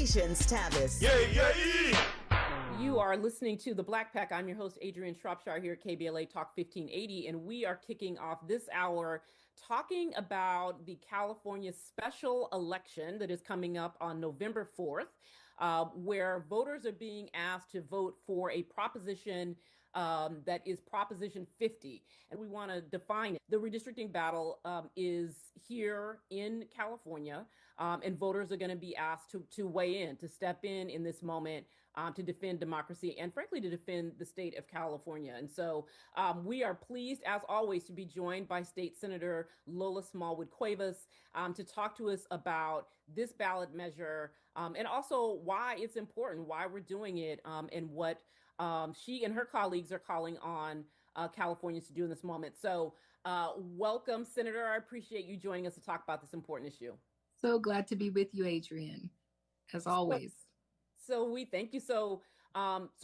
Communications, Tavis. You are listening to The Black Pack. I'm your host, Adrianne Shropshire, here at KBLA Talk 1580, and we are kicking off this hour talking about the California special election that is coming up on November 4th, where voters are being asked to vote for a proposition that is Proposition 50, and we want to define it. The redistricting battle is here in California, and voters are going to be asked to weigh in, to step in this moment, to defend democracy and, frankly, to defend the state of California. And so we are pleased, as always, to be joined by State Senator Lola Smallwood Cuevas to talk to us about this ballot measure and also why it's important, why we're doing it, and what she and her colleagues are calling on Californians to do in this moment. So welcome, Senator. I appreciate you joining us to talk about this important issue. So glad to be with you, Adrianne, as always. So we thank you. So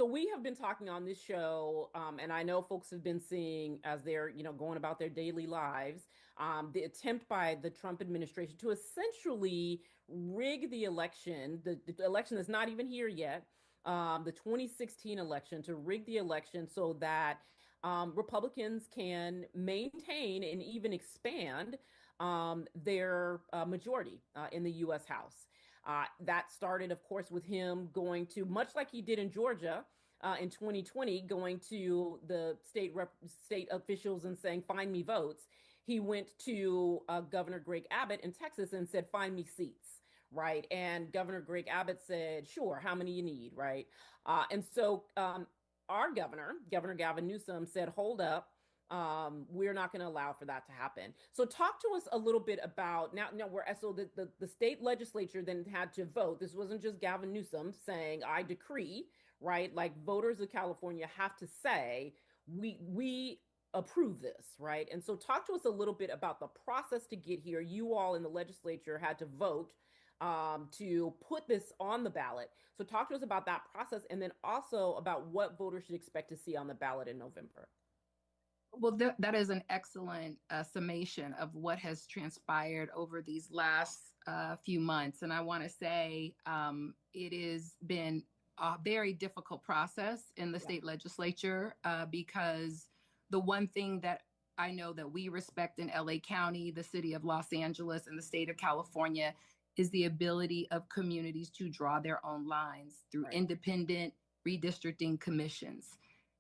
we have been talking on this show, and I know folks have been seeing as they're, going about their daily lives, the attempt by the Trump administration to essentially rig the election, the election that's not even here yet, the 2016 election, to rig the election so that Republicans can maintain and even expand their majority in the U.S. House. That started, of course, with him going to, much like he did in Georgia in 2020, going to the state officials and saying, find me votes. He went to Governor Greg Abbott in Texas and said, find me seats. Right. And Governor Greg Abbott said, sure, how many you need? Right. And so our governor, Governor Gavin Newsom, said, hold up. We're not going to allow for that to happen. So talk to us a little bit about now so the state legislature then had to vote. This wasn't just Gavin Newsom saying, I decree, right? Like voters of California have to say, we approve this, right? And so talk to us a little bit about the process to get here. You all in the legislature had to vote to put this on the ballot. So talk to us about that process and then also about what voters should expect to see on the ballot in November. Well, that is an excellent summation of what has transpired over these last few months. And I want to say it has been a very difficult process in the state legislature because the one thing that I know that we respect in LA County, the city of Los Angeles, and the state of California is the ability of communities to draw their own lines through independent redistricting commissions.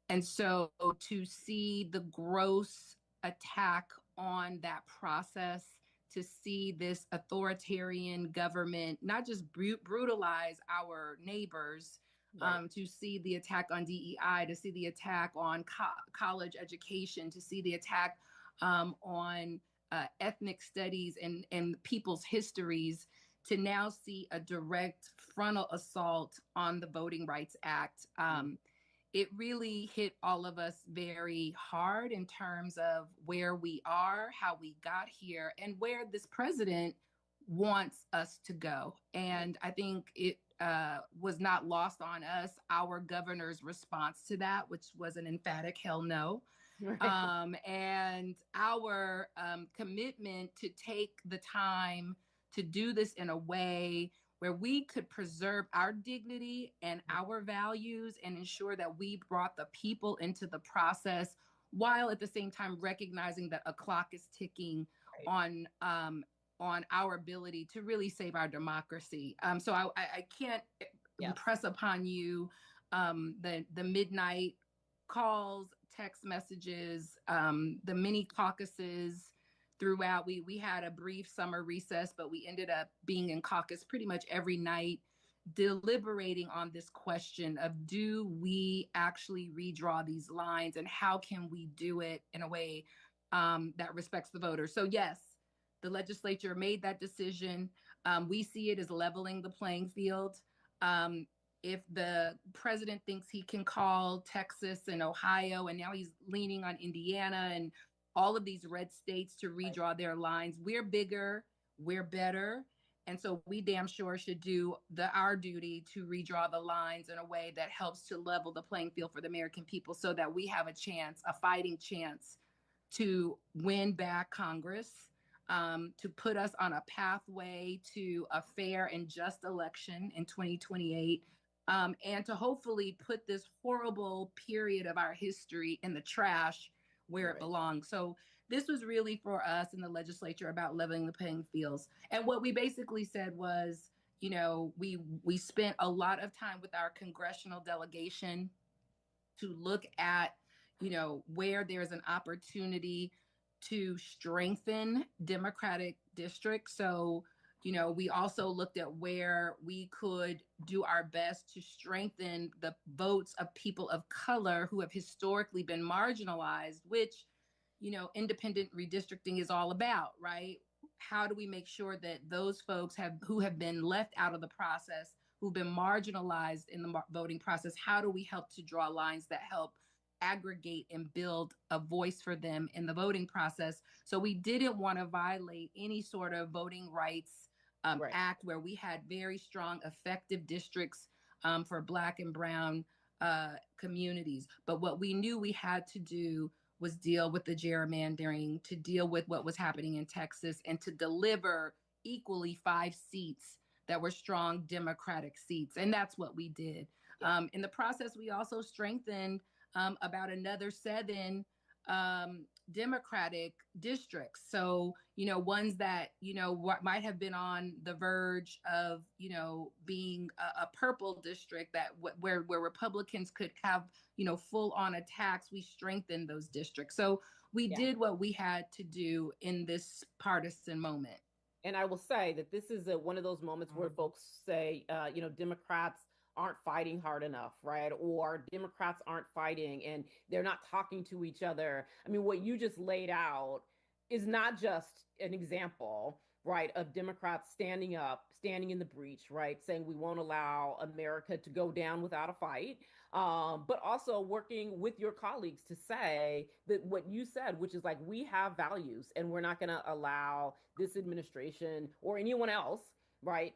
And so to see the gross attack on that process, to see this authoritarian government not just brutalize our neighbors, to see the attack on DEI, to see the attack on college education, to see the attack on ethnic studies and people's histories, to now see a direct frontal assault on the Voting Rights Act. It really hit all of us very hard in terms of where we are, how we got here, and where this president wants us to go. And I think it was not lost on us, our governor's response to that, which was an emphatic hell no. And our commitment to take the time to do this in a way where we could preserve our dignity and our values and ensure that we brought the people into the process while at the same time recognizing that a clock is ticking on our ability to really save our democracy. So I can't impress upon you the midnight calls, text messages, the mini caucuses throughout. We had a brief summer recess, but we ended up being in caucus pretty much every night, deliberating on this question of, do we actually redraw these lines and how can we do it in a way that respects the voters? So yes, the legislature made that decision. We see it as leveling the playing field. If the president thinks he can call Texas and Ohio, and now he's leaning on Indiana and all of these red states to redraw their lines, we're bigger, we're better. And so we damn sure should do our duty to redraw the lines in a way that helps to level the playing field for the American people so that we have a chance, a fighting chance to win back Congress, to put us on a pathway to a fair and just election in 2028, and to hopefully put this horrible period of our history in the trash where it belongs. So this was really for us in the legislature about leveling the playing fields. And what we basically said was, we spent a lot of time with our congressional delegation to look at, where there's an opportunity to strengthen Democratic districts. So, we also looked at where we could do our best to strengthen the votes of people of color who have historically been marginalized, which, independent redistricting is all about, right? How do we make sure that those folks who have been left out of the process, who've been marginalized in the voting process, how do we help to draw lines that help aggregate and build a voice for them in the voting process? So we didn't want to violate any sort of voting rights act where we had very strong, effective districts for Black and Brown communities. But what we knew we had to do was deal with the gerrymandering, to deal with what was happening in Texas, and to deliver equally 5 seats that were strong Democratic seats. And that's what we did. In the process, we also strengthened about another 7 Democratic districts. So, ones that, might have been on the verge of, being a purple district where Republicans could have, full on attacks. We strengthened those districts. So we did what we had to do in this partisan moment. And I will say that this is one of those moments where folks say, Democrats aren't fighting hard enough, right? Or Democrats aren't fighting and they're not talking to each other. I mean, what you just laid out is not just an example, right, of Democrats standing up, standing in the breach, right, saying we won't allow America to go down without a fight, but also working with your colleagues to say that what you said, which is like, we have values and we're not going to allow this administration or anyone else, right,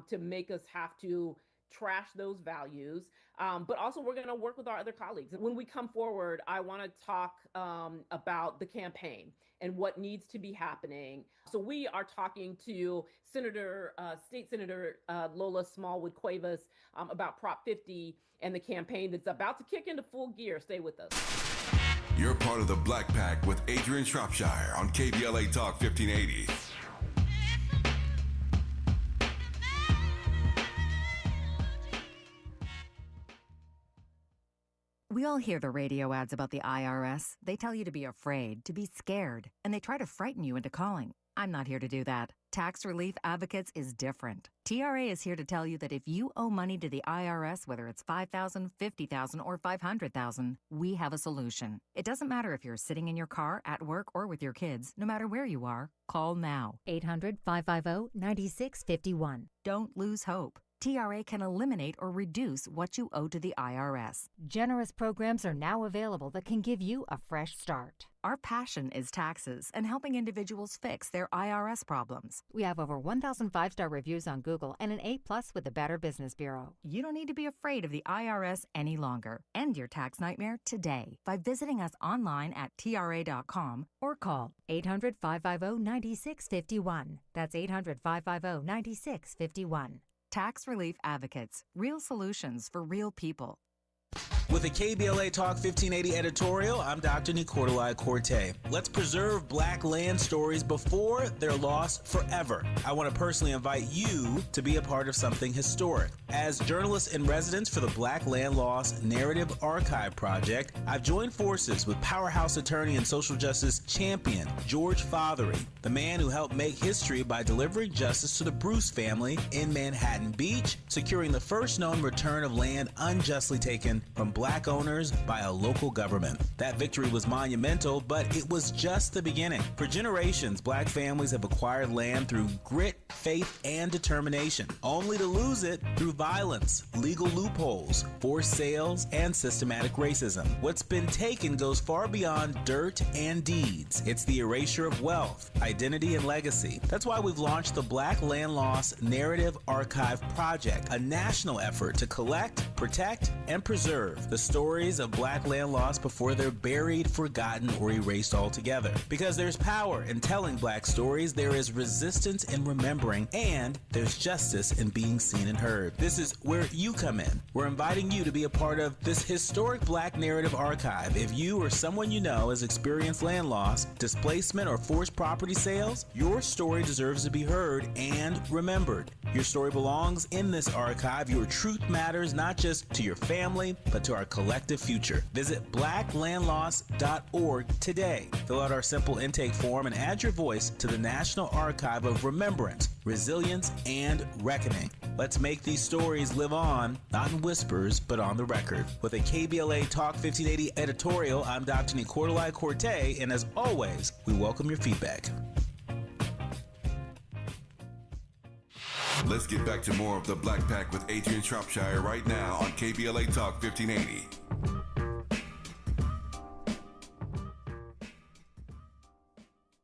to make us have to trash those values, but also we're going to work with our other colleagues. And when we come forward, I want to talk about the campaign and what needs to be happening. So we are talking to State Senator Lola Smallwood Cuevas about Prop 50 and the campaign that's about to kick into full gear. Stay with us. You're part of the Black Pack with Adrianne Shropshire on KBLA Talk 1580. We all hear the radio ads about the IRS. They tell you to be afraid, to be scared, and they try to frighten you into calling. I'm not here to do that. Tax Relief Advocates is different. TRA is here to tell you that if you owe money to the IRS, whether it's $5,000, $50,000, or $500,000, we have a solution. It doesn't matter if you're sitting in your car, at work, or with your kids. No matter where you are, call now. 800-550-9651. Don't lose hope. TRA can eliminate or reduce what you owe to the IRS. Generous programs are now available that can give you a fresh start. Our passion is taxes and helping individuals fix their IRS problems. We have over 1,000 5-star reviews on Google and an A+ with the Better Business Bureau. You don't need to be afraid of the IRS any longer. End your tax nightmare today by visiting us online at TRA.com or call 800-550-9651. That's 800-550-9651. Tax Relief Advocates. Real solutions for real people. With a KBLA Talk 1580 editorial, I'm Dr. Nicolai Corte. Let's preserve Black land stories before they're lost forever. I want to personally invite you to be a part of something historic. As journalist in residence for the Black Land Lost Narrative Archive Project, I've joined forces with powerhouse attorney and social justice champion George Fothery, the man who helped make history by delivering justice to the Bruce family in Manhattan Beach, securing the first known return of land unjustly taken from Black owners by a local government. That victory was monumental, but it was just the beginning. For generations, Black families have acquired land through grit, faith, and determination, only to lose it through violence, legal loopholes, forced sales, and systematic racism. What's been taken goes far beyond dirt and deeds. It's the erasure of wealth, identity, and legacy. That's why we've launched the Black Land Lost Narrative Archive Project, a national effort to collect, Protect and preserve the stories of Black land lost before they're buried, forgotten, or erased altogether. Because there's power in telling Black stories, there is resistance in remembering, and there's justice in being seen and heard. This is where you come in. We're inviting you to be a part of this historic Black narrative archive. If you or someone you know has experienced land loss, displacement, or forced property sales, your story deserves to be heard and remembered. Your story belongs in this archive. Your truth matters not just to your family, but to our collective future. Visit blacklandloss.org today. Fill out our simple intake form and add your voice to the National Archive of Remembrance, Resilience, and Reckoning. Let's make these stories live on, not in whispers, but on the record. With a KBLA Talk 1580 editorial, I'm Dr. Nicolai Corte, and as always, we welcome your feedback. Let's get back to more of the Black Pack with Adrianne Shropshire right now on KBLA Talk 1580.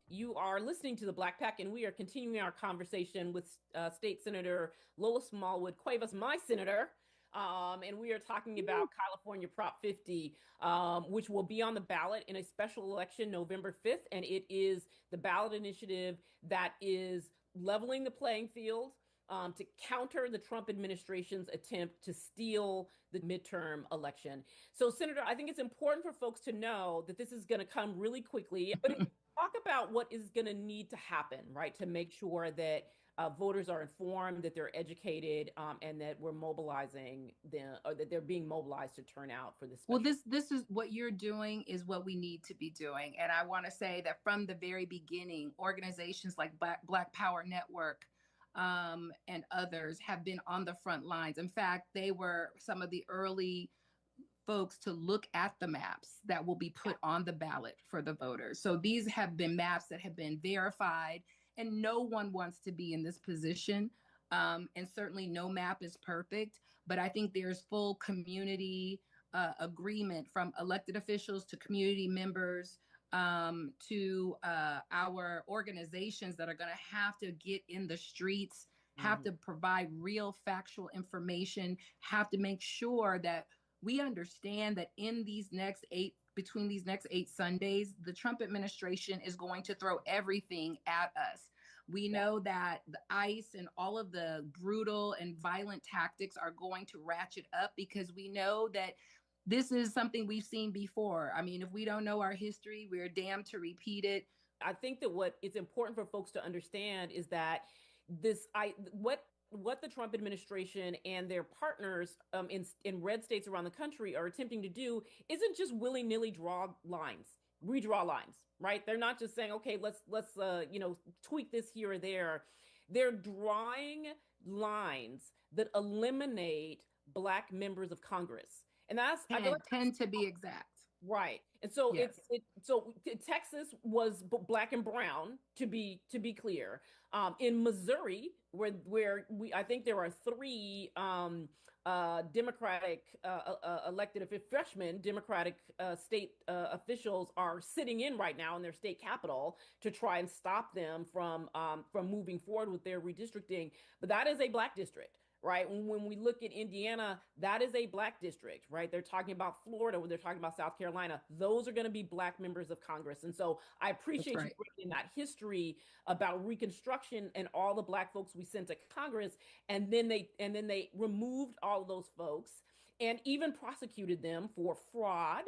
You are listening to the Black Pack, and we are continuing our conversation with State Senator Lola Smallwood Cuevas, my senator, and we are talking about California Prop 50, which will be on the ballot in a special election November 5th, and it is the ballot initiative that is leveling the playing field to counter the Trump administration's attempt to steal the midterm election. So, Senator, I think it's important for folks to know that this is going to come really quickly, but talk about what is going to need to happen, right, to make sure that voters are informed, that they're educated, and that we're mobilizing them, or that they're being mobilized to turn out for this. Well, this is what you're doing is what we need to be doing. And I want to say that from the very beginning, organizations like Black Power Network and others have been on the front lines. In fact, they were some of the early folks to look at the maps that will be put on the ballot for the voters. So these have been maps that have been verified, and no one wants to be in this position. And certainly no map is perfect, but I think there's full community agreement from elected officials to community members to our organizations that are going to have to get in the streets, have to provide real factual information, have to make sure that we understand that between these next 8 Sundays, the Trump administration is going to throw everything at us. We know that the ICE and all of the brutal and violent tactics are going to ratchet up because we know that this is something we've seen before. I mean, if we don't know our history, we're damned to repeat it. I think that what is important for folks to understand is that what the Trump administration and their partners in red states around the country are attempting to do isn't just willy-nilly redraw lines, right? They're not just saying, okay, let's tweak this here or there. They're drawing lines that eliminate Black members of Congress. And that's 10 to be exact. Right. And so Yes. Texas was Black and brown, to be clear. In Missouri, where I think there are 3 Democratic elected freshmen, Democratic state officials are sitting in right now in their state capital to try and stop them from moving forward with their redistricting. But that is a Black district. Right. When we look at Indiana, that is a Black district, right? They're talking about Florida, when they're talking about South Carolina. Those are going to be Black members of Congress. And so I appreciate you bringing that history about Reconstruction and all the Black folks we sent to Congress. And then they removed all of those folks and even prosecuted them for fraud,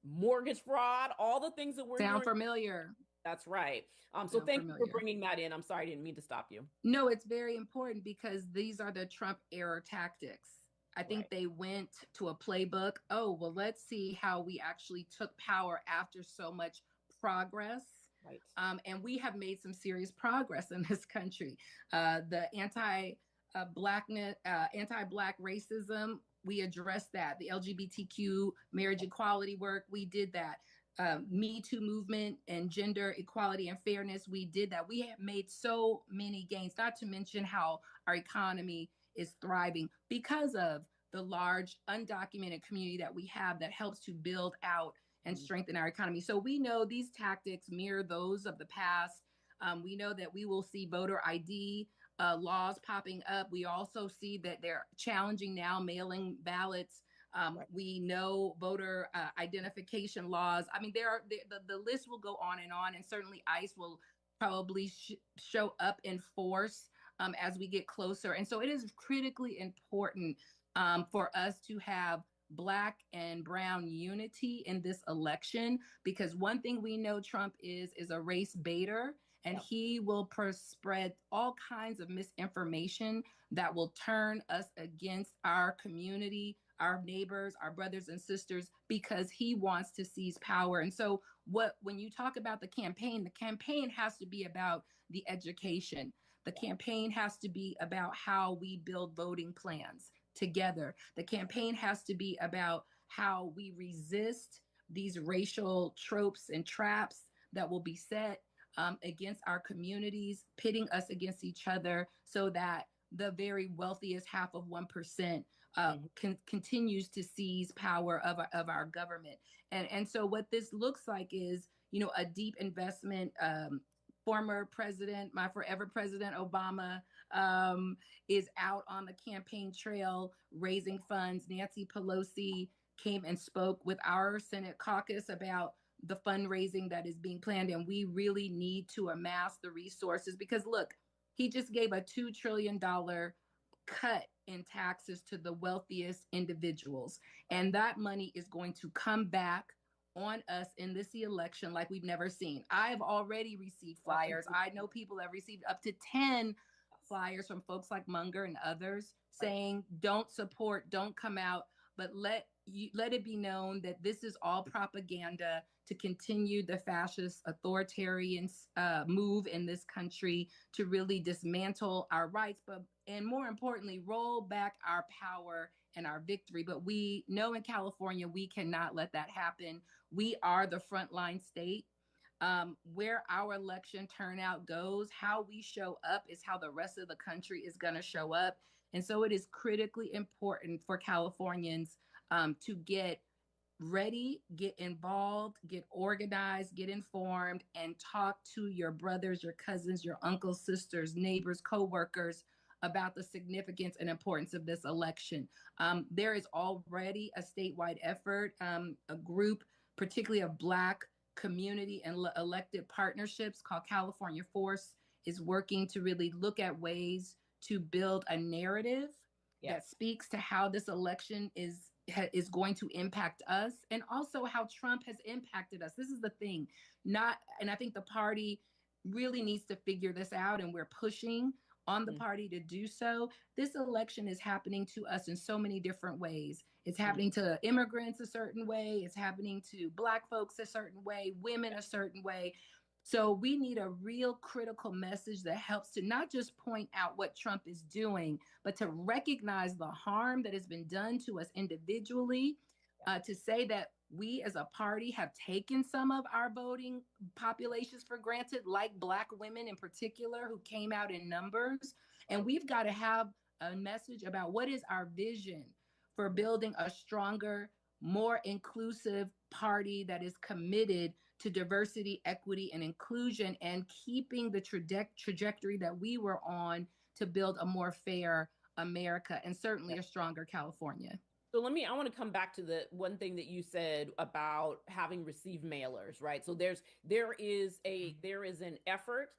mortgage fraud, all the things that we're Sound familiar. That's right. So thank you for bringing that in. I'm sorry, I didn't mean to stop you. No, it's very important because these are the Trump era tactics. I think they went to a playbook. Oh, well, let's see how we actually took power after so much progress. Right. And we have made some serious progress in this country. The anti-Black racism, we addressed that. The LGBTQ marriage equality work, we did that. Me Too movement and gender equality and fairness, we did that. We have made so many gains, not to mention how our economy is thriving because of the large undocumented community that we have that helps to build out and strengthen our economy. So we know these tactics mirror those of the past. We know that we will see voter ID laws popping up. We also see that they're challenging now mailing ballots. We know voter identification laws. I mean, the list will go on, and certainly ICE will probably show up in force as we get closer. And so it is critically important for us to have Black and Brown unity in this election, because one thing we know Trump is a race baiter, and he will spread all kinds of misinformation that will turn us against our community, our neighbors, our brothers and sisters, because he wants to seize power. And so when you talk about the campaign has to be about the education. The campaign has to be about how we build voting plans together. The campaign has to be about how we resist these racial tropes and traps that will be set against our communities, pitting us against each other, so that the very wealthiest half of 1% continues to seize power of our government. And so what this looks like is, a deep investment. Former president, my forever president Obama, is out on the campaign trail raising funds. Nancy Pelosi came and spoke with our Senate caucus about the fundraising that is being planned, and we really need to amass the resources, because look, he just gave a $2 trillion cut in taxes to the wealthiest individuals, and that money is going to come back on us in this election like we've never seen. I've already received flyers. I know people have received up to 10 flyers from folks like Munger and others saying, don't support, don't come out, but let it be known that this is all propaganda to continue the fascist authoritarian move in this country to really dismantle our rights, and more importantly, roll back our power and our victory. But we know in California, we cannot let that happen. We are the frontline state. Where our election turnout goes, how we show up is how the rest of the country is going to show up. And so it is critically important for Californians to get ready, get involved, get organized, get informed, and talk to your brothers, your cousins, your uncles, sisters, neighbors, coworkers about the significance and importance of this election. There is already a statewide effort, a group, particularly of Black community and elected partnerships called California Force, is working to really look at ways to build a narrative that speaks to how this election is going to impact us, and also how Trump has impacted us. This is the thing, and I think the party really needs to figure this out, and we're pushing on the party to do so. This election is happening to us in so many different ways. It's happening to immigrants a certain way. It's happening to Black folks a certain way, women a certain way. So we need a real critical message that helps to not just point out what Trump is doing, but to recognize the harm that has been done to us individually, to say that we as a party have taken some of our voting populations for granted, like Black women in particular, who came out in numbers. And we've got to have a message about what is our vision for building a stronger, more inclusive party that is committed to diversity, equity, and inclusion, and keeping the trajectory that we were on to build a more fair America, and certainly a stronger California. So I want to come back to the one thing that you said about having received mailers, right? So there is an effort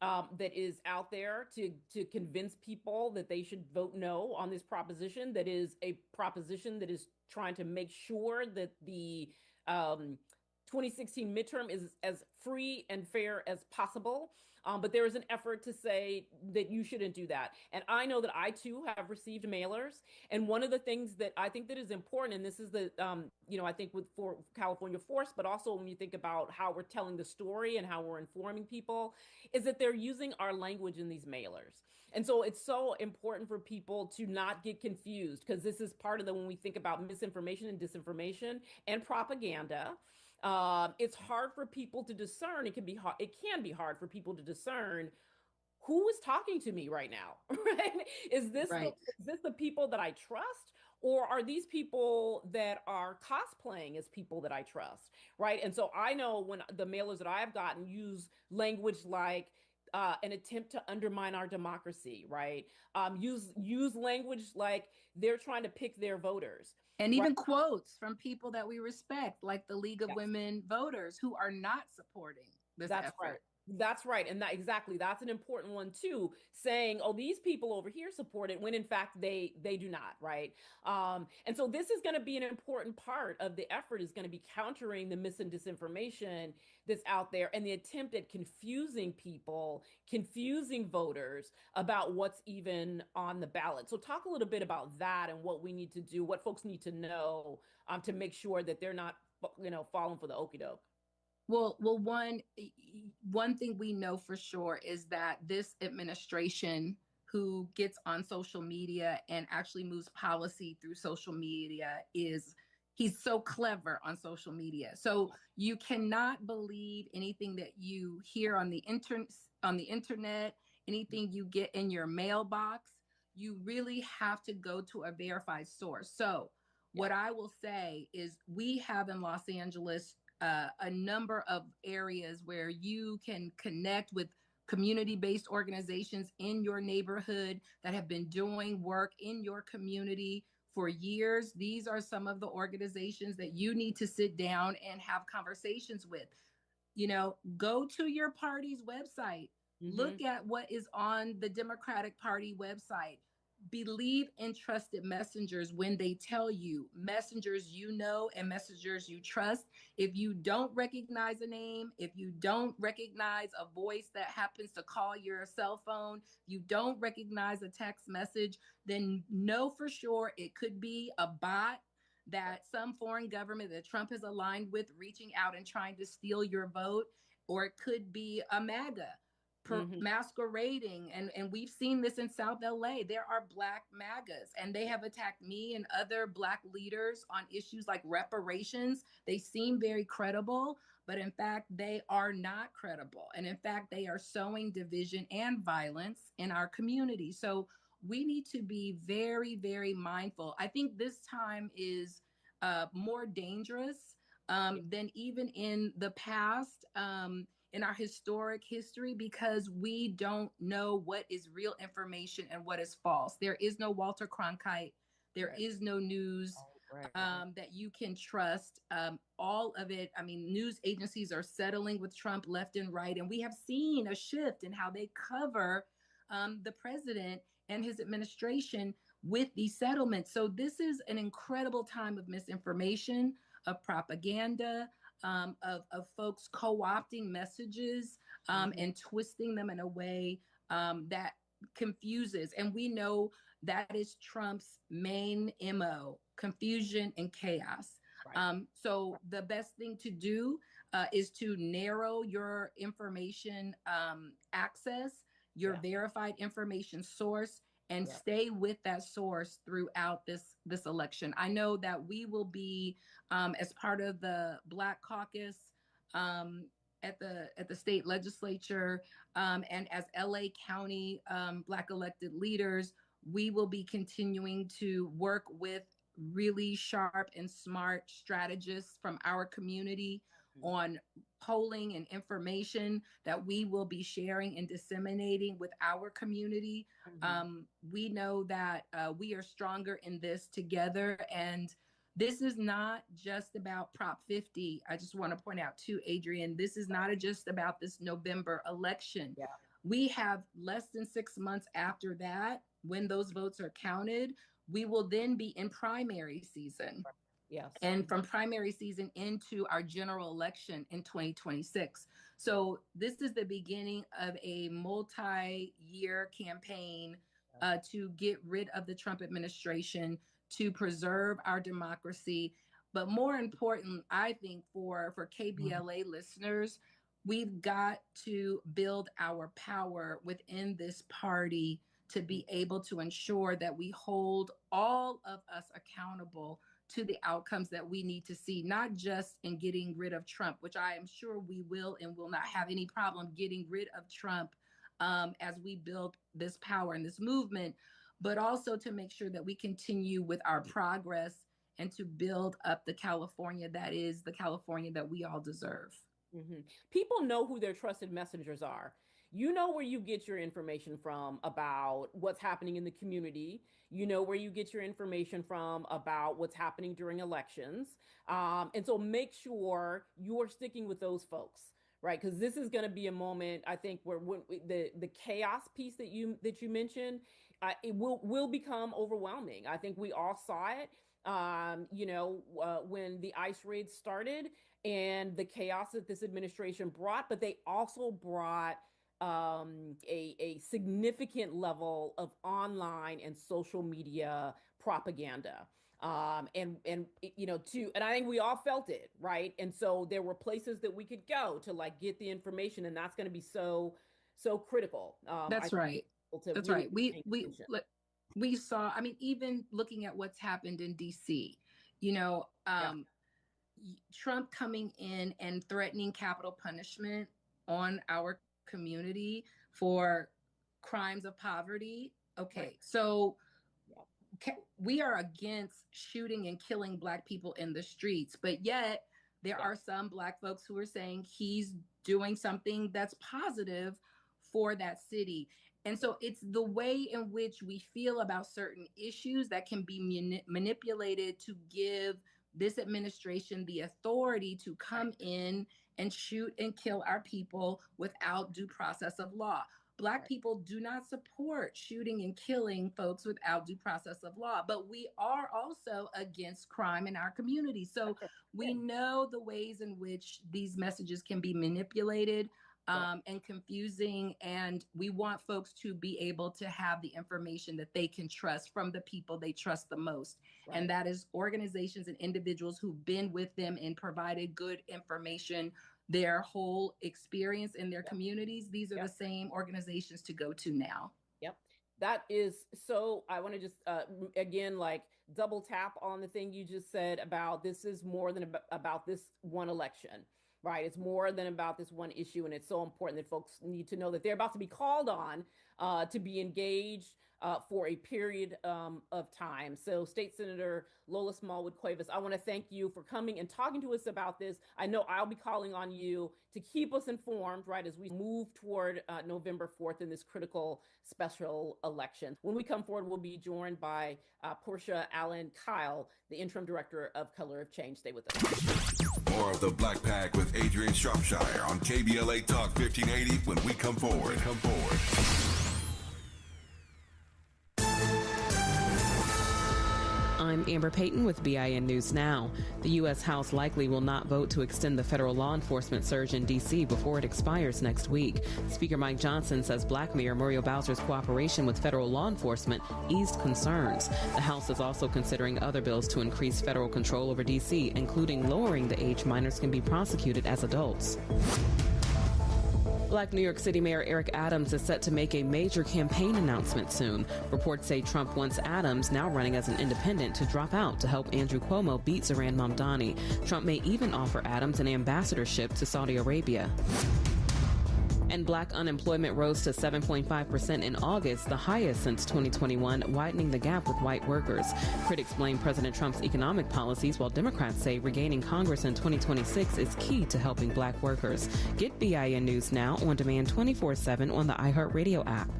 that is out there to convince people that they should vote no on this proposition. That is a proposition that is trying to make sure that the 2016 midterm is as free and fair as possible. But there is an effort to say that you shouldn't do that. And I know that I too have received mailers. And one of the things that I think that is important, and this is the, I think for California Force, but also when you think about how we're telling the story and how we're informing people, is that they're using our language in these mailers. And so it's so important for people to not get confused, because this is part of when we think about misinformation and disinformation and propaganda. It's hard for people to discern. It can be hard for people to discern who is talking to me right now, right? Is this the people that I trust, or are these people that are cosplaying as people that I trust, right? And so I know when the mailers that I've gotten use language like, an attempt to undermine our democracy, right? Use language like they're trying to pick their voters. And Right? even quotes from people that we respect, like the League of Yes. Women Voters, who are not supporting this That's right. effort. That's right. And that exactly, that's an important one too, saying, oh, these people over here support it when in fact they do not, right? And so this is going to be an important part of the effort is going to be countering the mis and disinformation that's out there and the attempt at confusing people, confusing voters about what's even on the ballot. So talk a little bit about that and what we need to do, what folks need to know to make sure that they're not, falling for the okie doke. Well, one thing we know for sure is that this administration who gets on social media and actually moves policy through social media is he's so clever on social media. So you cannot believe anything that you hear on the internet, anything you get in your mailbox. You really have to go to a verified source. So what I will say is we have in Los Angeles a number of areas where you can connect with community-based organizations in your neighborhood that have been doing work in your community for years. These are some of the organizations that you need to sit down and have conversations with. Go to your party's website, look at what is on the Democratic Party website. Believe in trusted messengers when they tell you, messengers you know and messengers you trust. If you don't recognize a name, if you don't recognize a voice that happens to call your cell phone, you don't recognize a text message, then know for sure it could be a bot that some foreign government that Trump is aligned with reaching out and trying to steal your vote, or it could be a MAGA masquerading. And we've seen this in South LA. There are Black MAGAs, and they have attacked me and other Black leaders on issues like reparations. They seem very credible, but in fact, they are not credible. And in fact, they are sowing division and violence in our community. So we need to be very, very mindful. I think this time is more dangerous than even in the past. In our historic history, because we don't know what is real information and what is false. There is no Walter Cronkite. There is no news that you can trust. All of it, news agencies are settling with Trump left and right. And we have seen a shift in how they cover the president and his administration with these settlements. So this is an incredible time of misinformation, of propaganda, of folks co-opting messages and twisting them in a way that confuses. And we know that is Trump's main MO, confusion and chaos. So the best thing to do is to narrow your information access, your verified information source, and stay with that source throughout this election. I know that we will be, as part of the Black Caucus at the state legislature, and as LA County Black elected leaders, we will be continuing to work with really sharp and smart strategists from our community on polling and information that we will be sharing and disseminating with our community. We know that we are stronger in this together. And this is not just about Prop 50. I just want to point out too, Adrianne, this is not just about this November election. We have less than 6 months after that, when those votes are counted, we will then be in primary season. And from primary season into our general election in 2026. So this is the beginning of a multi-year campaign to get rid of the Trump administration, to preserve our democracy. But more important, I think for KBLA listeners, we've got to build our power within this party to be able to ensure that we hold all of us accountable to the outcomes that we need to see, not just in getting rid of Trump, which I am sure we will and will not have any problem getting rid of Trump as we build this power and this movement, but also to make sure that we continue with our progress and to build up the California that is the California that we all deserve. People know who their trusted messengers are. You know where you get your information from about what's happening in the community. You know where you get your information from about what's happening during elections. And so make sure you're sticking with those folks, right? Because this is going to be a moment, I think, where the chaos piece that you mentioned, it will become overwhelming. I think we all saw it, when the ICE raids started and the chaos that this administration brought, but they also brought a significant level of online and social media propaganda. And I think we all felt it, right? And so there were places that we could go to like get the information, and that's going to be so critical. That's right. That's right. We saw, I mean, even looking at what's happened in DC, Trump coming in and threatening capital punishment on our community for crimes of poverty. Okay, right. So we are against shooting and killing Black people in the streets, but yet there are some Black folks who are saying he's doing something that's positive for that city. And so it's the way in which we feel about certain issues that can be manipulated to give this administration the authority to come in and shoot and kill our people without due process of law. Black people do not support shooting and killing folks without due process of law, but we are also against crime in our community. So we know the ways in which these messages can be manipulated and confusing, and we want folks to be able to have the information that they can trust from the people they trust the most. Right. And that is organizations and individuals who've been with them and provided good information their whole experience in their communities. These are the same organizations to go to now. Yep. That is so, I want to just, again, like double tap on the thing you just said about this is more than about this one election, right? It's more than about this one issue. And it's so important that folks need to know that they're about to be called on to be engaged for a period of time. So State Senator Lola Smallwood Cuevas, I want to thank you for coming and talking to us about this. I know I'll be calling on you to keep us informed, right, as we move toward November 4th in this critical special election. When we come forward, we'll be joined by Portia Allen Kyle, the Interim Director of Color of Change. Stay with us. More of the Black Pack with Adrianne Shropshire on KBLA Talk 1580 when we come forward. I'm Amber Payton with BIN News Now. The U.S. House likely will not vote to extend the federal law enforcement surge in D.C. before it expires next week. Speaker Mike Johnson says Black Mayor Muriel Bowser's cooperation with federal law enforcement eased concerns. The House is also considering other bills to increase federal control over D.C., including lowering the age minors can be prosecuted as adults. Black New York City Mayor Eric Adams is set to make a major campaign announcement soon. Reports say Trump wants Adams, now running as an independent, to drop out to help Andrew Cuomo beat Zohran Mamdani. Trump may even offer Adams an ambassadorship to Saudi Arabia. And Black unemployment rose to 7.5% in August, the highest since 2021, widening the gap with white workers. Critics blame President Trump's economic policies, while Democrats say regaining Congress in 2026 is key to helping Black workers. Get BIN News Now on demand 24/7 on the iHeartRadio app.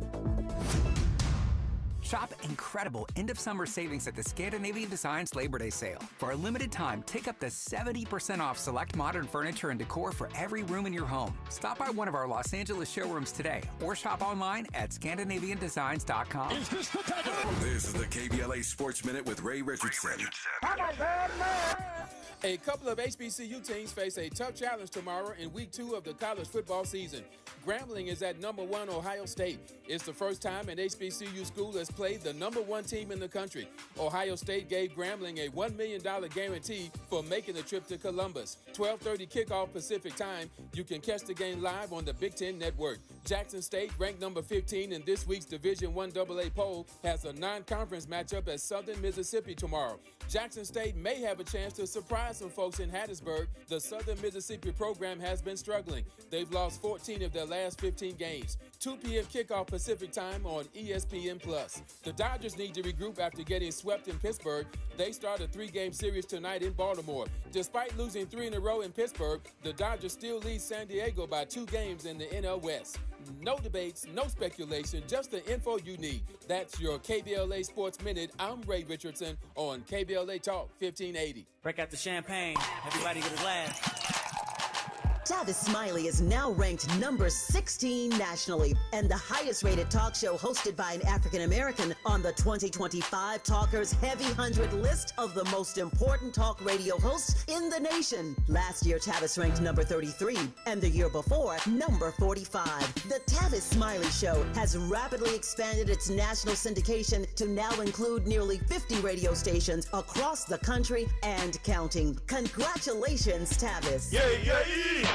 Shop incredible end-of-summer savings at the Scandinavian Designs Labor Day sale. For a limited time, take up to 70% off select modern furniture and decor for every room in your home. Stop by one of our Los Angeles showrooms today or shop online at ScandinavianDesigns.com. Is this the time? This is the KBLA Sports Minute with Ray Richardson. A couple of HBCU teams face a tough challenge tomorrow in week 2 of the college football season. Grambling is at number 1 Ohio State. It's the first time an HBCU school has played the number 1 team in the country. Ohio State gave Grambling a $1 million guarantee for making the trip to Columbus. 12:30 kickoff Pacific time. You can catch the game live on the Big Ten Network. Jackson State, ranked number 15 in this week's Division I AA poll, has a non-conference matchup at Southern Mississippi tomorrow. Jackson State may have a chance to surprise some folks in Hattiesburg. The Southern Mississippi program has been struggling. They've lost 14 of their last 15 games. 2 p.m. kickoff Pacific time on ESPN+. The Dodgers need to regroup after getting swept in Pittsburgh They start a 3-game series tonight in Baltimore. Despite losing 3 in a row in Pittsburgh, the Dodgers still lead San Diego by 2 games in the NL West. No debates, no speculation, just the info you need. That's your KBLA Sports Minute. I'm Ray Richardson on KBLA Talk 1580. Break out the champagne. Everybody get a glass. Tavis Smiley is now ranked number 16 nationally and the highest rated talk show hosted by an African American on the 2025 Talkers Heavy 100 list of the most important talk radio hosts in the nation. Last year, Tavis ranked number 33 and the year before, number 45. The Tavis Smiley Show has rapidly expanded its national syndication to now include nearly 50 radio stations across the country and counting. Congratulations, Tavis. Yay!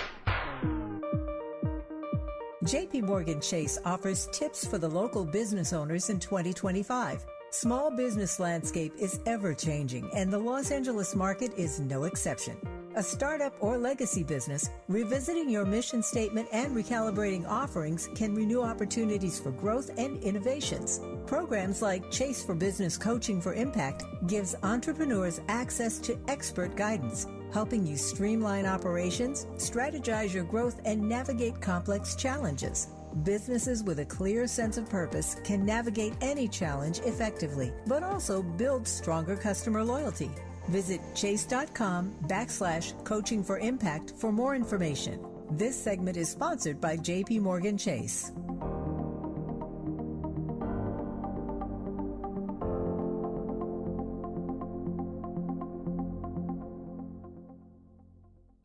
JP Morgan Chase offers tips for the local business owners in 2025. Small business landscape is ever changing, and the Los Angeles market is no exception. A startup or legacy business, revisiting your mission statement and recalibrating offerings can renew opportunities for growth and innovations. Programs like Chase for Business Coaching for Impact gives entrepreneurs access to expert guidance, helping you streamline operations, strategize your growth, and navigate complex challenges. Businesses with a clear sense of purpose can navigate any challenge effectively, but also build stronger customer loyalty. Visit chase.com/coaching for impact for more information. This segment is sponsored by JP Morgan Chase.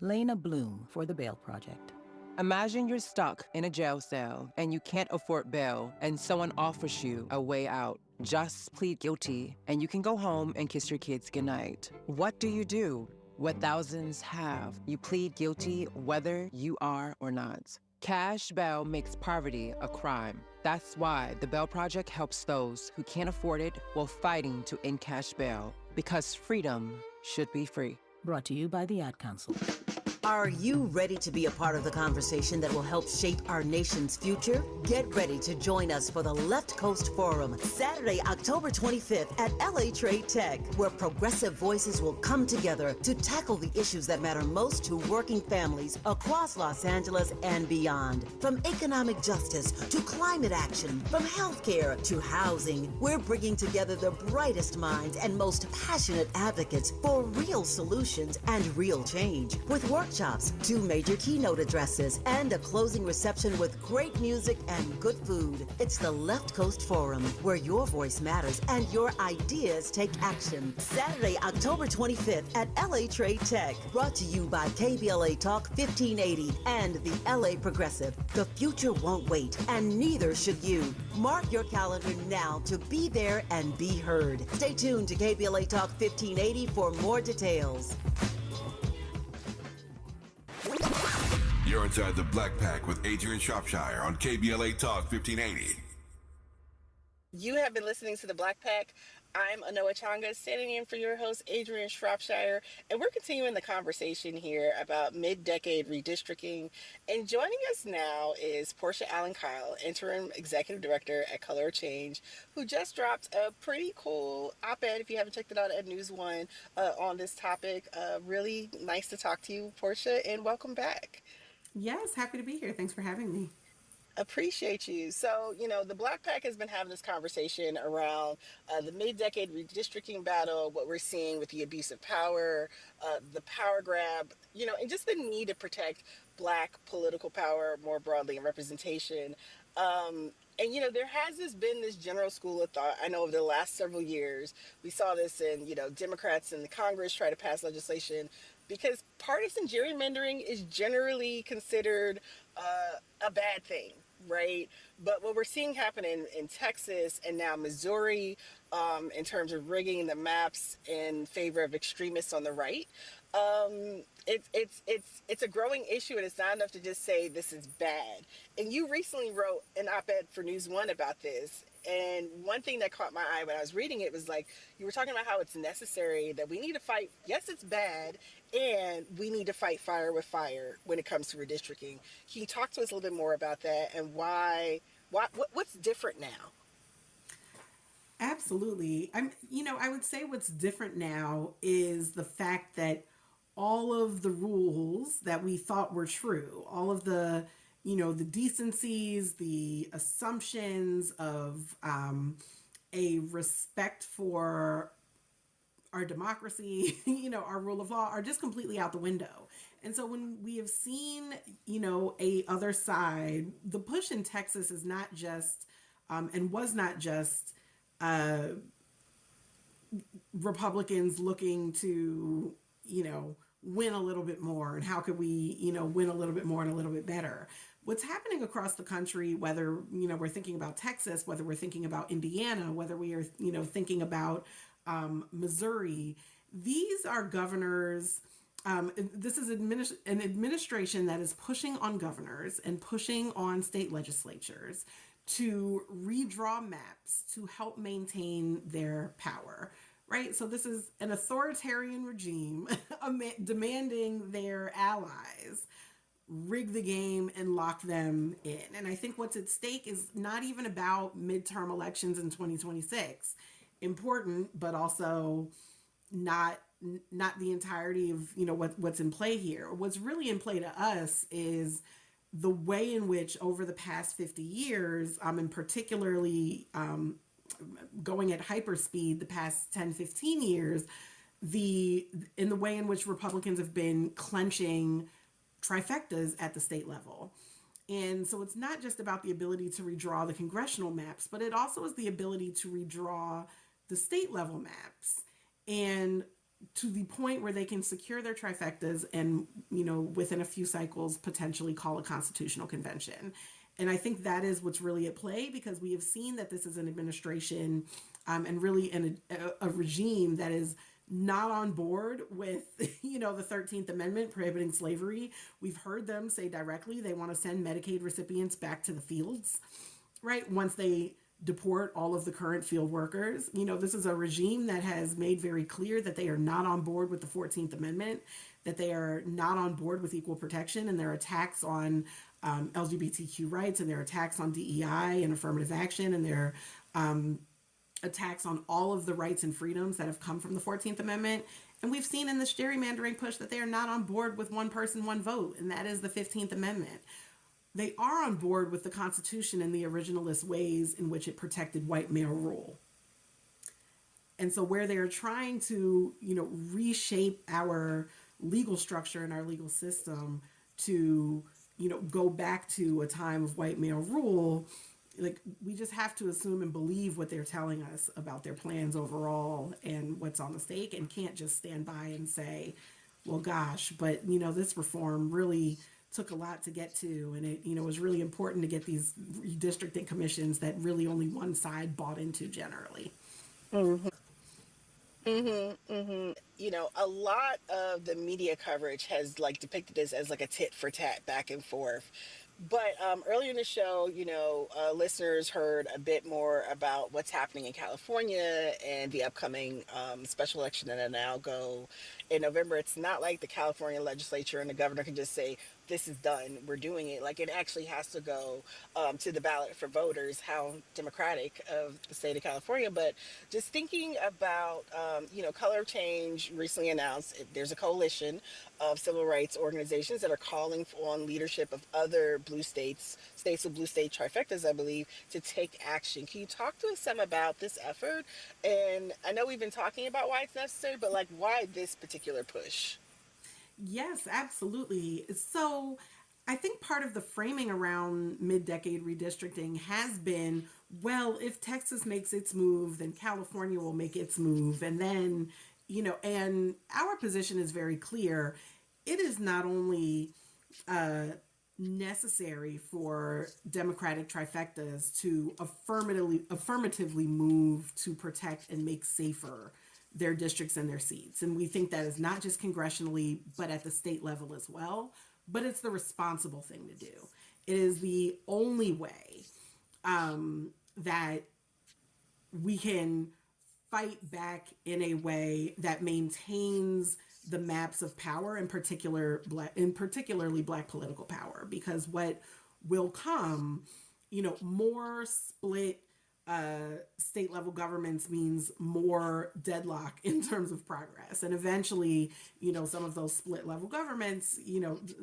Lena Bloom for the Bail Project. Imagine you're stuck in a jail cell and you can't afford bail and someone offers you a way out. Just plead guilty and you can go home and kiss your kids goodnight. What do? What thousands have. You plead guilty whether you are or not. Cash bail makes poverty a crime. That's why the Bail Project helps those who can't afford it while fighting to end cash bail. Because freedom should be free. Brought to you by the Ad Council. Are you ready to be a part of the conversation that will help shape our nation's future? Get ready to join us for the Left Coast Forum, Saturday, October 25th at LA Trade Tech, where progressive voices will come together to tackle the issues that matter most to working families across Los Angeles and beyond. From economic justice to climate action, from healthcare to housing, we're bringing together the brightest minds and most passionate advocates for real solutions and real change. With workshops, 2 major keynote addresses, and a closing reception with great music and good food. It's the Left Coast Forum, where your voice matters and your ideas take action. Saturday, October 25th at LA Trade Tech. Brought to you by KBLA Talk 1580 and the LA Progressive. The future won't wait, and neither should you. Mark your calendar now to be there and be heard. Stay tuned to KBLA Talk 1580 for more details. You're inside the Black Pack with Adrianne Shropshire on KBLA Talk 1580. You have been listening to the Black Pack. I'm Anoa Changa, standing in for your host, Adrianne Shropshire, and we're continuing the conversation here about mid-decade redistricting. And joining us now is Portia Allen Kyle, Interim Executive Director at Color Change, who just dropped a pretty cool op-ed, if you haven't checked it out, at News One on this topic. Really nice to talk to you, Portia, and welcome back. Yes, happy to be here. Thanks for having me. Appreciate you. So, the Black Pack has been having this conversation around the mid-decade redistricting battle, what we're seeing with the abuse of power, the power grab, and just the need to protect Black political power more broadly and representation. And, there has been this general school of thought, I know over the last several years, we saw this in, Democrats in the Congress try to pass legislation because partisan gerrymandering is generally considered a bad thing, right? But what we're seeing happen in Texas and now Missouri, in terms of rigging the maps in favor of extremists on the right, it's a growing issue, and it's not enough to just say this is bad. And you recently wrote an op-ed for News One about this. And one thing that caught my eye when I was reading it was like, you were talking about how it's necessary that we need to fight. Yes, it's bad. And we need to fight fire with fire when it comes to redistricting. Can you talk to us a little bit more about that and what's different now? Absolutely. I would say what's different now is the fact that all of the rules that we thought were true, all of the decencies, the assumptions of a respect for our democracy, our rule of law are just completely out the window. And so when we have seen, a other side, the push in Texas is not just, and was not just Republicans looking to, win a little bit more, and how could we, win a little bit more and a little bit better. What's happening across the country, whether, we're thinking about Texas, whether we're thinking about Indiana, whether we are, thinking about Missouri, these are governors. This is an administration that is pushing on governors and pushing on state legislatures to redraw maps to help maintain their power, right? So this is an authoritarian regime demanding their allies rig the game and lock them in. And I think what's at stake is not even about midterm elections in 2026. Important, but also not the entirety of what's in play here. What's really in play to us is the way in which over the past 50 years, and particularly going at hyperspeed the past 10, 15 years, in the way in which Republicans have been clenching trifectas at the state level. And so it's not just about the ability to redraw the congressional maps, but it also is the ability to redraw the state level maps, and to the point where they can secure their trifectas and, within a few cycles, potentially call a constitutional convention. And I think that is what's really at play, because we have seen that this is an administration and really a regime that is not on board with, the 13th Amendment prohibiting slavery. We've heard them say directly they want to send Medicaid recipients back to the fields, right? Once they deport all of the current field workers. This is a regime that has made very clear that they are not on board with the 14th Amendment, that they are not on board with equal protection, and their attacks on LGBTQ rights, and their attacks on DEI and affirmative action, and their attacks on all of the rights and freedoms that have come from the 14th Amendment. And we've seen in this gerrymandering push that they are not on board with one person, one vote, and that is the 15th Amendment. They are on board with the Constitution and the originalist ways in which it protected white male rule. And so where they are trying to, reshape our legal structure and our legal system to, go back to a time of white male rule, like, we just have to assume and believe what they're telling us about their plans overall and what's on the stake, and can't just stand by and say, well, gosh, but, this reform really took a lot to get to, and it was really important to get these redistricting commissions that really only one side bought into generally. A lot of the media coverage has depicted this as a tit for tat back and forth. But earlier in the show, listeners heard a bit more about what's happening in California and the upcoming special election that'll now go in November. It's not like the California legislature and the governor can just say, this is done, we're doing it. It actually has to go to the ballot for voters. How democratic of the state of California. But just thinking about, Color Change recently announced there's a coalition of civil rights organizations that are calling on leadership of other blue states with blue state trifectas, I believe, to take action. Can you talk to us some about this effort? And I know we've been talking about why it's necessary, but why this particular push? Yes, absolutely. So I think part of the framing around mid-decade redistricting has been, well, if Texas makes its move, then California will make its move. And then, and our position is very clear. It is not only necessary for Democratic trifectas to affirmatively move to protect and make safer their districts and their seats. And we think that is not just congressionally, but at the state level as well. But it's the responsible thing to do. It is the only way that we can fight back in a way that maintains the maps of power, in particularly Black political power. Because what will come, more split state level governments means more deadlock in terms of progress. And eventually, some of those split level governments,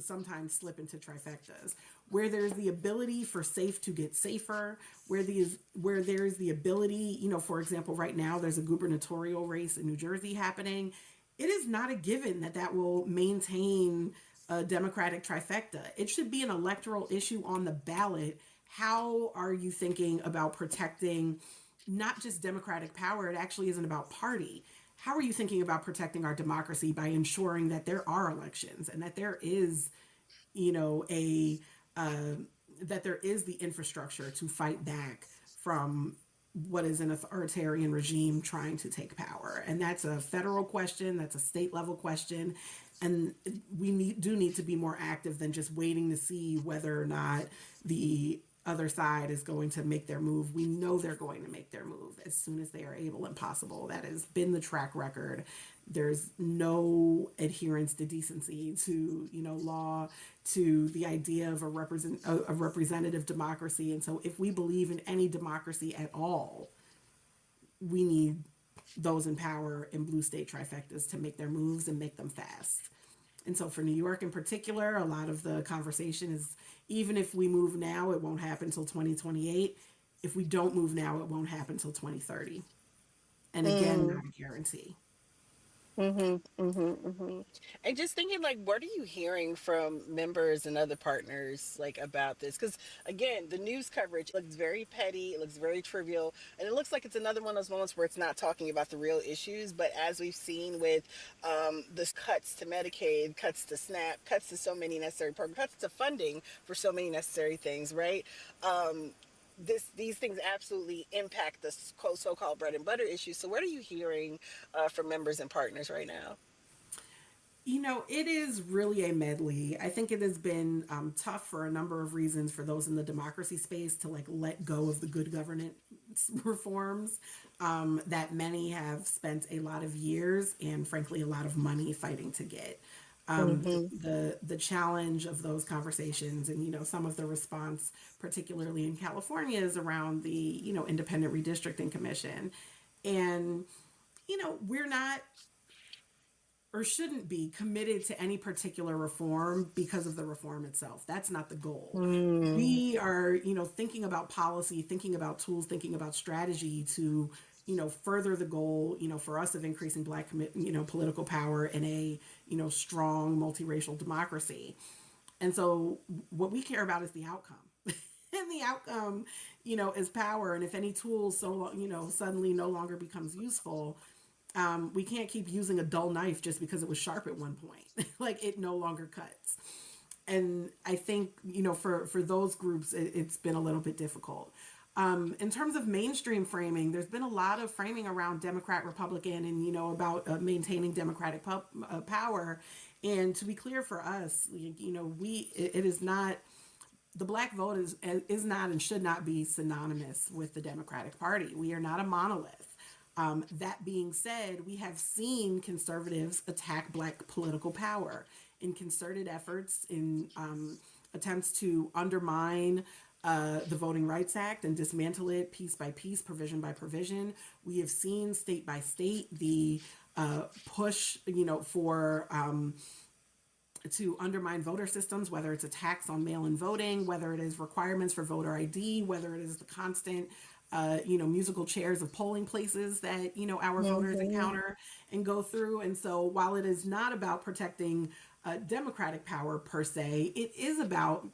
sometimes slip into trifectas where there's the ability for safe to get safer, where there's the ability, for example, right now there's a gubernatorial race in New Jersey happening. It is not a given that will maintain a Democratic trifecta. It should be an electoral issue on the ballot. How are you thinking about protecting not just Democratic power? It actually isn't about party. How are you thinking about protecting our democracy by ensuring that there are elections and that there is, that there is the infrastructure to fight back from what is an authoritarian regime trying to take power? And that's a federal question. That's a state level question. And we do need to be more active than just waiting to see whether or not the other side is going to make their move. We know they're going to make their move as soon as they are able and possible. That has been the track record. There's no adherence to decency, to law, to the idea of a representative democracy. And so if we believe in any democracy at all, we need those in power in blue state trifectas to make their moves and make them fast. And so for New York in particular, a lot of the conversation is, even if we move now, it won't happen until 2028. If we don't move now, it won't happen until 2030. And again, not a guarantee. And just thinking, like, what are you hearing from members and other partners, like, about this? Because again, the news coverage looks very petty, it looks very trivial, and it looks like it's another one of those moments where it's not talking about the real issues. But as we've seen with the cuts to Medicaid, cuts to SNAP, cuts to so many necessary programs, cuts to funding for so many necessary things, right? These things absolutely impact the so-called bread and butter issues. So what are you hearing from members and partners right now? It is really a medley. I think it has been tough for a number of reasons for those in the democracy space to let go of the good governance reforms that many have spent a lot of years and frankly a lot of money fighting to get. The challenge of those conversations and, some of the response, particularly in California, is around the, Independent Redistricting Commission. And, we're not or shouldn't be committed to any particular reform because of the reform itself. That's not the goal. We are, thinking about policy, thinking about tools, thinking about strategy to further the goal, for us of increasing Black, political power in a, strong multiracial democracy. And so what we care about is the outcome. And the outcome, is power. And if any tool suddenly no longer becomes useful, we can't keep using a dull knife just because it was sharp at one point. It no longer cuts. And I think, for those groups, it's been a little bit difficult. In terms of mainstream framing, there's been a lot of framing around Democrat, Republican, and, about maintaining Democratic power. And to be clear for us, it is not, the Black vote is not and should not be synonymous with the Democratic Party. We are not a monolith. That being said, we have seen conservatives attack Black political power in concerted efforts, in attempts to undermine the Voting Rights Act and dismantle it piece by piece, provision by provision. We have seen state by state the push, for to undermine voter systems, whether it's attacks on mail-in voting, whether it is requirements for voter ID, whether it is the constant musical chairs of polling places that, our voters encounter and go through. And so while it is not about protecting Democratic power per se, it is about,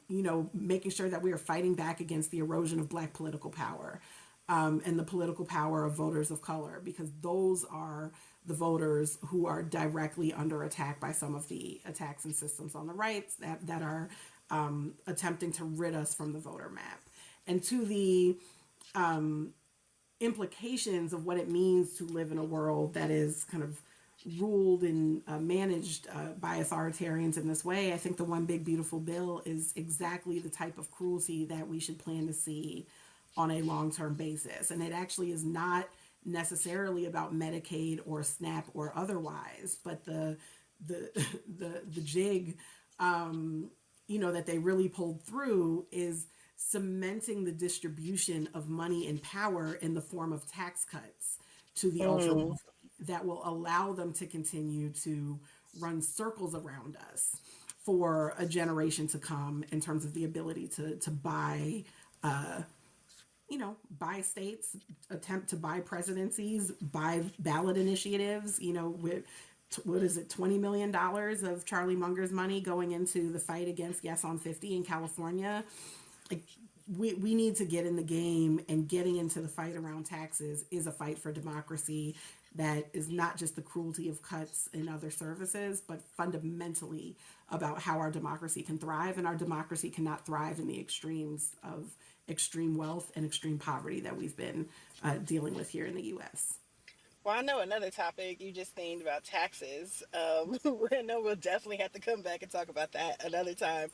making sure that we are fighting back against the erosion of Black political power and the political power of voters of color, because those are the voters who are directly under attack by some of the attacks and systems on the right that are attempting to rid us from the voter map. And to the implications of what it means to live in a world that is kind of ruled and managed by authoritarians in this way, I think the One Big Beautiful Bill is exactly the type of cruelty that we should plan to see on a long-term basis. And it actually is not necessarily about Medicaid or SNAP or otherwise, but the jig, that they really pulled through is cementing the distribution of money and power in the form of tax cuts to the ultra wealthy that will allow them to continue to run circles around us for a generation to come in terms of the ability to buy, buy states, attempt to buy presidencies, buy ballot initiatives, with, what is it, $20 million of Charlie Munger's money going into the fight against Yes on 50 in California. Like, we need to get in the game, and getting into the fight around taxes is a fight for democracy that is not just the cruelty of cuts in other services, but fundamentally about how our democracy can thrive. And our democracy cannot thrive in the extremes of extreme wealth and extreme poverty that we've been dealing with here in the U.S. Well, I know another topic you just named about taxes. I know we'll definitely have to come back and talk about that another time.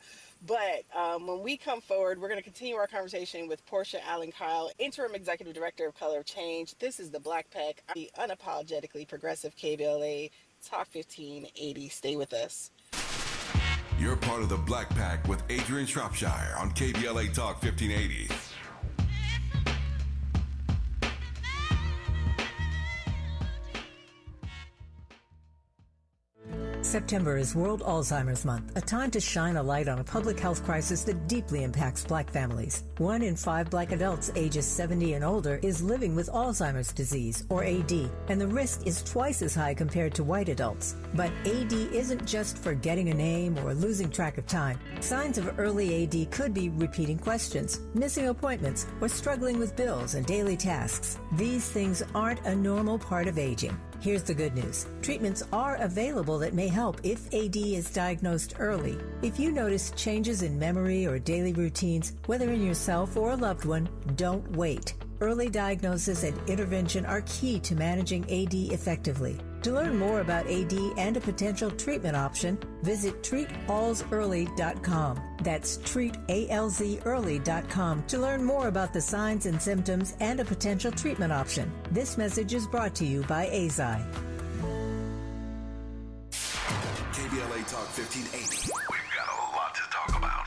But when we come forward, we're going to continue our conversation with Portia Allen Kyle, Interim Executive Director of Color of Change. This is the Black Pack, the unapologetically progressive KBLA Talk 1580. Stay with us. You're part of the Black Pack with Adrianne Shropshire on KBLA Talk 1580. September is World Alzheimer's Month, a time to shine a light on a public health crisis that deeply impacts Black families. 1 in 5 Black adults ages 70 and older is living with Alzheimer's disease, or AD, and the risk is twice as high compared to white adults. But AD isn't just forgetting a name or losing track of time. Signs of early AD could be repeating questions, missing appointments, or struggling with bills and daily tasks. These things aren't a normal part of aging. Here's the good news. Treatments are available that may help if AD is diagnosed early. If you notice changes in memory or daily routines, whether in yourself or a loved one, don't wait. Early diagnosis and intervention are key to managing AD effectively. To learn more about AD and a potential treatment option, visit treatalsearly.com. That's treatalzearly.com to learn more about the signs and symptoms and a potential treatment option. This message is brought to you by AZI. KBLA Talk 1580. We've got a lot to talk about.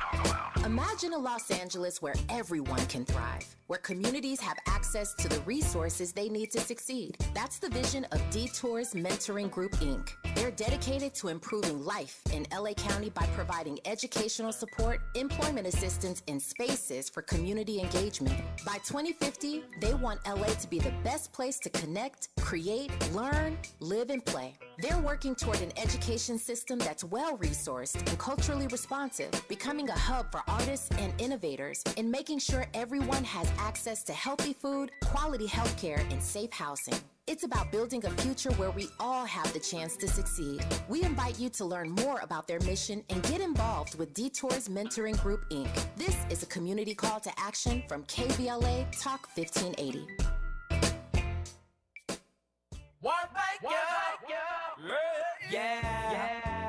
Imagine a Los Angeles where everyone can thrive, where communities have access to the resources they need to succeed. That's the vision of Detours Mentoring Group, Inc. They're dedicated to improving life in LA County by providing educational support, employment assistance, and spaces for community engagement. By 2050, they want LA to be the best place to connect, create, learn, live, and play. They're working toward an education system that's well-resourced and culturally responsive, becoming a hub for artists and innovators, and making sure everyone has access to healthy food, quality healthcare, and safe housing. It's about building a future where we all have the chance to succeed. We invite you to learn more about their mission and get involved with Detours Mentoring Group, Inc. This is a community call to action from KBLA Talk 1580.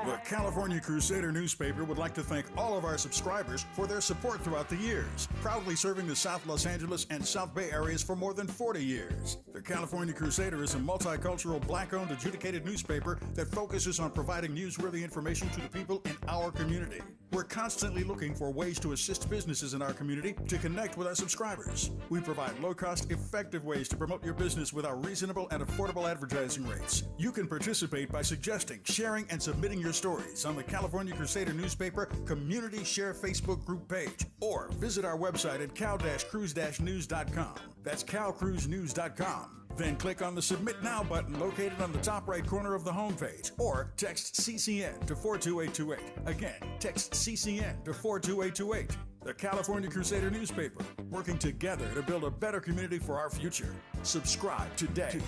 The California Crusader newspaper would like to thank all of our subscribers for their support throughout the years, proudly serving the South Los Angeles and South Bay areas for more than 40 years. The California Crusader is a multicultural, Black-owned, adjudicated newspaper that focuses on providing newsworthy information to the people in our community. We're constantly looking for ways to assist businesses in our community to connect with our subscribers. We provide low-cost, effective ways to promote your business with our reasonable and affordable advertising rates. You can participate by suggesting, sharing, and submitting your stories on the California Crusader newspaper Community Share Facebook group page, or visit our website at cal-cruise-news.com. That's calcruisenews.com. Then click on the Submit Now button located on the top right corner of the homepage, or text CCN to 42828. Again, text CCN to 42828. The California Crusader newspaper, working together to build a better community for our future. Subscribe today.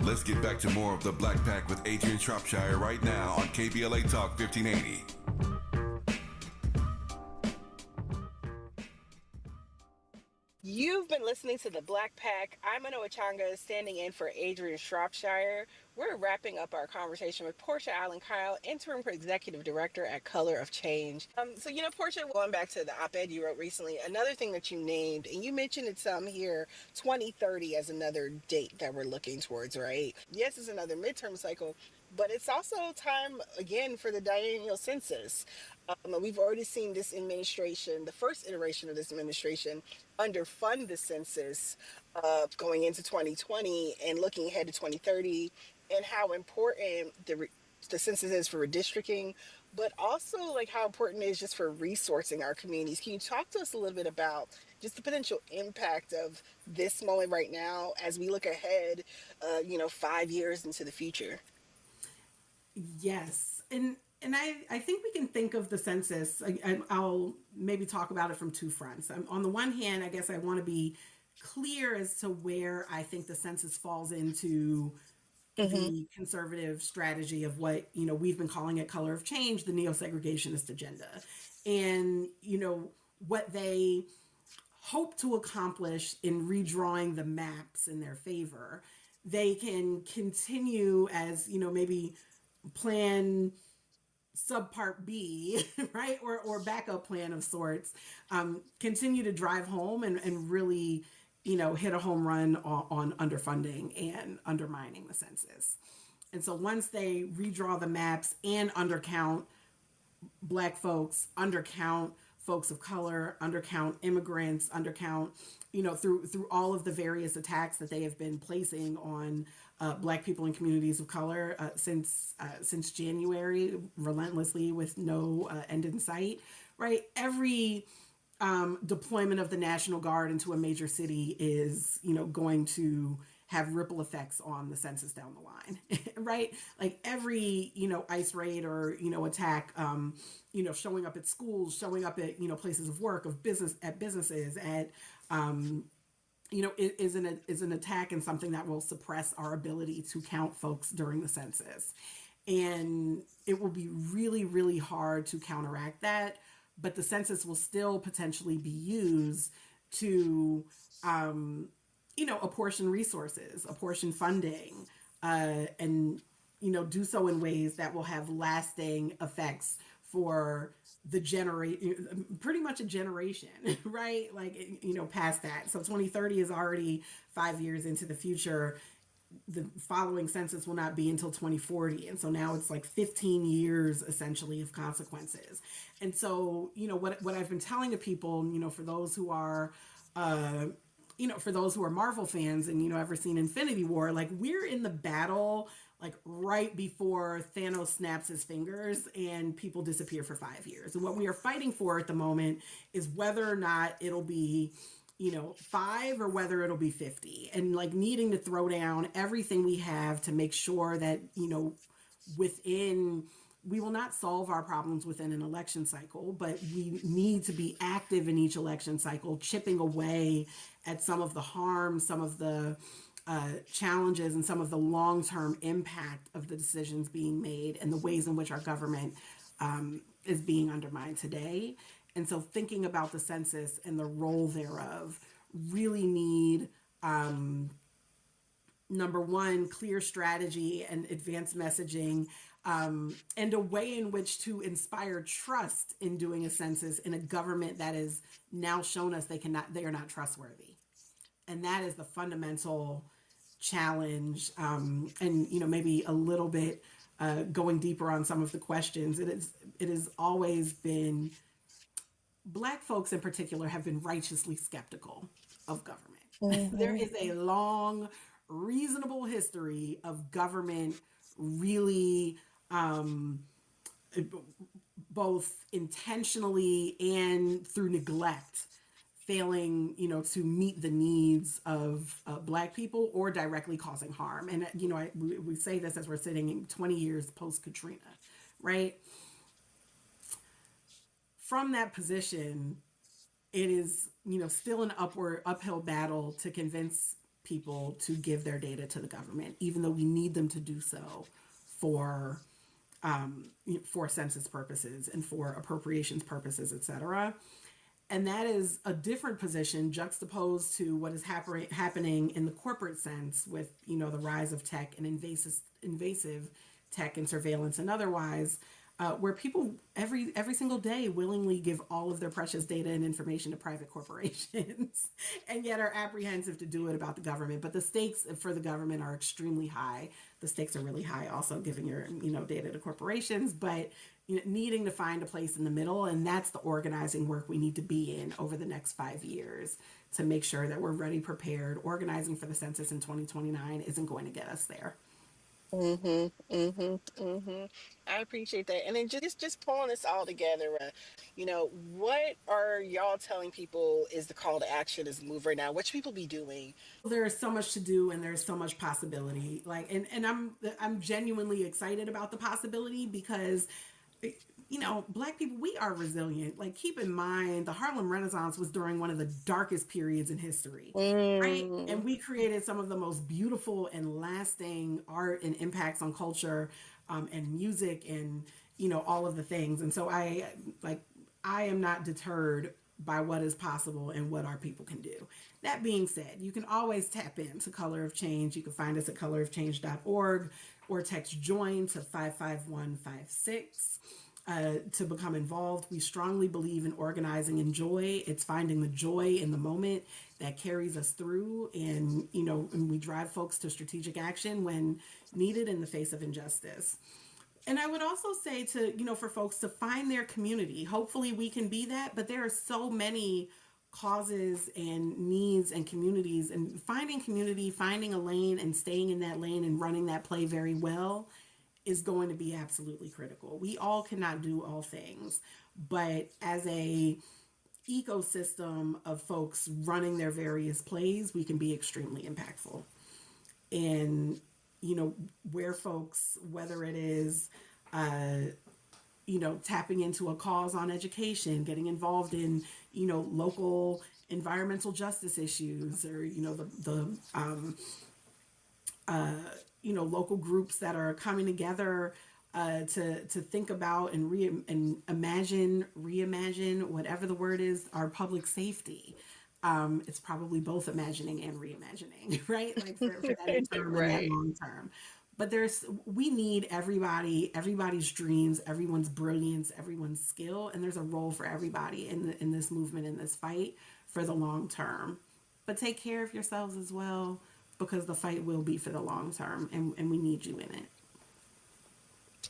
Let's get back to more of the Black Pack with Adrianne Shropshire right now on KBLA Talk 1580. You You've been listening to the Black Pack. I'm Anoa Changa, standing in for Adrianne Shropshire. We're wrapping up our conversation with Portia Allen Kyle, Interim Executive Director at Color of Change. Portia, going back to the op-ed you wrote recently, another thing that you named, and you mentioned it some here, 2030 as another date that we're looking towards, right? Yes, it's another midterm cycle, but it's also time, again, for the biennial census. We've already seen this administration, the first iteration of this administration, underfund the census going into 2020 and looking ahead to 2030, and how important the census is for redistricting, but also like how important it is just for resourcing our communities. Can you talk to us a little bit about just the potential impact of this moment right now as we look ahead, 5 years into the future? Yes. And I think we can think of the census, I'll maybe talk about it from two fronts. On the one hand, I guess I want to be clear as to where I think the census falls into the conservative strategy of what, we've been calling it color of change, the neo-segregationist agenda. And, what they hope to accomplish in redrawing the maps in their favor, they can continue as, maybe plan subpart B, right? Or backup plan of sorts, continue to drive home and really, hit a home run on underfunding and undermining the census. And so once they redraw the maps and undercount Black folks, undercount folks of color, undercount immigrants, undercount, through all of the various attacks that they have been placing on Black people and communities of color since January, relentlessly with no end in sight, right? Every deployment of the National Guard into a major city is, going to have ripple effects on the census down the line, right? Like every, ICE raid or, attack, showing up at schools, showing up at, places of work, at businesses, at, is an attack and something that will suppress our ability to count folks during the census. And it will be really, really hard to counteract that, but the census will still potentially be used to, apportion resources, apportion funding, and, do so in ways that will have lasting effects for the pretty much a generation, right? Like, past that. So 2030 is already 5 years into the future. The following census will not be until 2040. And so now it's like 15 years essentially of consequences. And so, what I've been telling to people, for those who are, Marvel fans and, ever seen Infinity War, like we're in the battle, like right before Thanos snaps his fingers and people disappear for 5 years. And what we are fighting for at the moment is whether or not it'll be, 5 or whether it'll be 50, and like needing to throw down everything we have to make sure that, we will not solve our problems within an election cycle, but we need to be active in each election cycle, chipping away at some of the harm, some of the challenges, and some of the long-term impact of the decisions being made and the ways in which our government is being undermined today. And so thinking about the census and the role thereof really need, number one, clear strategy and advanced messaging, and a way in which to inspire trust in doing a census in a government that has now shown us they are not trustworthy. And that is the fundamental challenge. And, maybe a little bit going deeper on some of the questions. It has always been, Black folks in particular have been righteously skeptical of government. Mm-hmm. There is a long, reasonable history of government really both intentionally and through neglect failing, to meet the needs of Black people or directly causing harm. And, we say this as we're sitting in 20 years post-Katrina, right? From that position, it is, still an uphill battle to convince people to give their data to the government, even though we need them to do so for census purposes and for appropriations purposes, et cetera. And that is a different position juxtaposed to what is happening in the corporate sense with, the rise of tech and invasive tech and surveillance and otherwise, where people every single day willingly give all of their precious data and information to private corporations and yet are apprehensive to do it about the government. But the stakes for the government are extremely high. The stakes are really high also giving your, data to corporations, but needing to find a place in the middle. And that's the organizing work we need to be in over the next 5 years to make sure that we're ready, prepared. Organizing for the census in 2029 isn't going to get us there. I appreciate that. And then just pulling this all together, what are y'all telling people is the call to action, is the move right now? What should people be doing? There is so much to do and there's so much possibility. And I'm genuinely excited about the possibility because Black people, we are resilient. Keep in mind, the Harlem Renaissance was during one of the darkest periods in history, right? And we created some of the most beautiful and lasting art and impacts on culture and music and, all of the things. And so I am not deterred by what is possible and what our people can do. That being said, you can always tap into Color of Change. You can find us at colorofchange.org or text JOIN to 55156. To become involved. We strongly believe in organizing in joy. It's finding the joy in the moment that carries us through, and and we drive folks to strategic action when needed in the face of injustice. And I would also say to, for folks to find their community. Hopefully we can be that, but there are so many causes and needs and communities, and finding community, finding a lane and staying in that lane and running that play very well is going to be absolutely critical. We all cannot do all things, but as a ecosystem of folks running their various plays, we can be extremely impactful. And, where folks, whether it is, tapping into a cause on education, getting involved in, local environmental justice issues, or, local groups that are coming together to think about and reimagine, whatever the word is, our public safety. It's probably both imagining and reimagining, right? For that interim and that long term. But we need everybody's dreams, everyone's brilliance, everyone's skill, and there's a role for everybody in this movement, in this fight for the long term. But take care of yourselves as well, because the fight will be for the long term, and we need you in it.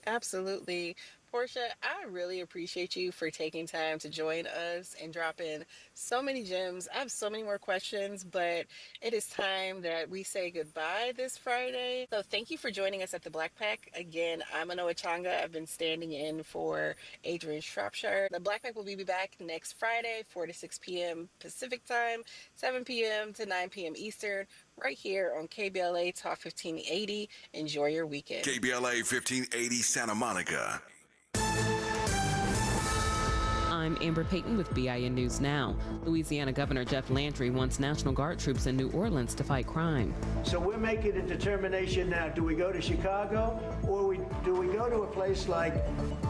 Absolutely. Portia, I really appreciate you for taking time to join us and drop in so many gems. I have so many more questions, but it is time that we say goodbye this Friday. So thank you for joining us at the Black Pack. Again, I'm Anoa Changa. I've been standing in for Adrianne Shropshire. The Black Pack will be back next Friday, 4 to 6 p.m. Pacific time, 7 p.m. to 9 p.m. Eastern, right here on KBLA Talk 1580. Enjoy your weekend. KBLA 1580 Santa Monica. I'm Amber Payton with BIN News Now. Louisiana Governor Jeff Landry wants National Guard troops in New Orleans to fight crime. So we're making a determination now. Do we go to Chicago, or do we go to a place like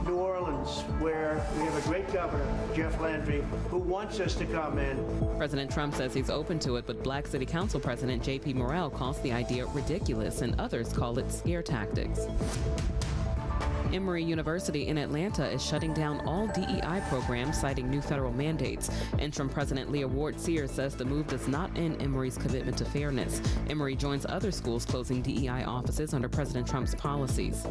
New Orleans, where we have a great governor, Jeff Landry, who wants us to come in? President Trump says he's open to it, but Black City Council President J.P. Morrell calls the idea ridiculous, and others call it scare tactics. Emory University in Atlanta is shutting down all DEI programs, citing new federal mandates. Interim President Leah Ward-Sears says the move does not end Emory's commitment to fairness. Emory joins other schools closing DEI offices under President Trump's policies.